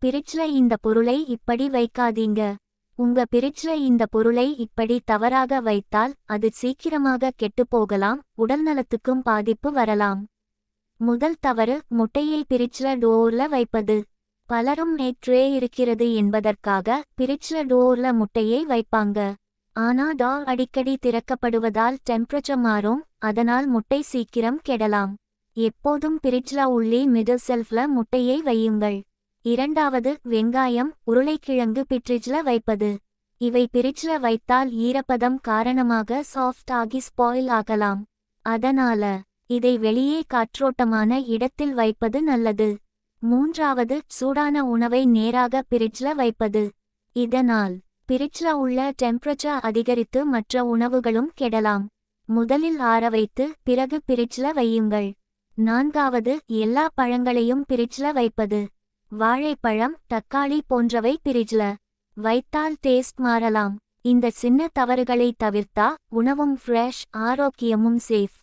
பிரிட்ஜ்ல இந்த பொருளை இப்படி வைக்காதீங்க. உங்க பிரிட்ஜ்ல இந்த பொருளை இப்படி தவறாக வைத்தால் அது சீக்கிரமாக கெட்டுப்போகலாம், உடல்நலத்துக்கும் பாதிப்பு வரலாம். முதல் தவறு, முட்டையை பிரிட்ஜ்ல டோர்ல வைப்பது. பலரும் எக் ட்ரே இருக்கிறது என்பதற்காக பிரிட்ஜ்ல டோர்ல முட்டையை வைப்பாங்க. ஆனா டோர் அடிக்கடி திறக்கப்படுவதால் டெம்பரேச்சர் மாறும், அதனால் முட்டை சீக்கிரம் கெடலாம். எப்போதும் பிரிட்ஜ்ல உள்ளே மிடில் செல்ஃப்ல முட்டையை வையுங்கள். இரண்டாவது, வெங்காயம், உருளைக்கிழங்கு பிரிட்ஜ்ல வைப்பது. இவை பிரிட்ஜ்ல வைத்தால் ஈரப்பதம் காரணமாக சாஃப்ட் ஆகி ஸ்பாயில் ஆகலாம். அதனால இதை வெளியே காற்றோட்டமான இடத்தில் வைப்பது நல்லது. மூன்றாவது, சூடான உணவை நேராக பிரிட்ஜ்ல வைப்பது. இதனால் பிரிட்ஜ்ல உள்ள டெம்பரேச்சர் அதிகரித்து மற்ற உணவுகளும் கெடலாம். முதலில் ஆற வைத்து பிறகு பிரிட்ஜ்ல வையுங்கள். நான்காவது, எல்லா பழங்களையும் பிரிட்ஜ்ல வைப்பது. வாழைப்பழம், தக்காளி போன்றவை பிரிட்ஜ்ல வைத்தால் டேஸ்ட் மாறலாம். இந்த சின்ன தவறுகளை தவிர்த்தா உணவும் ஃப்ரெஷ், ஆரோக்கியமும் சேஃப்.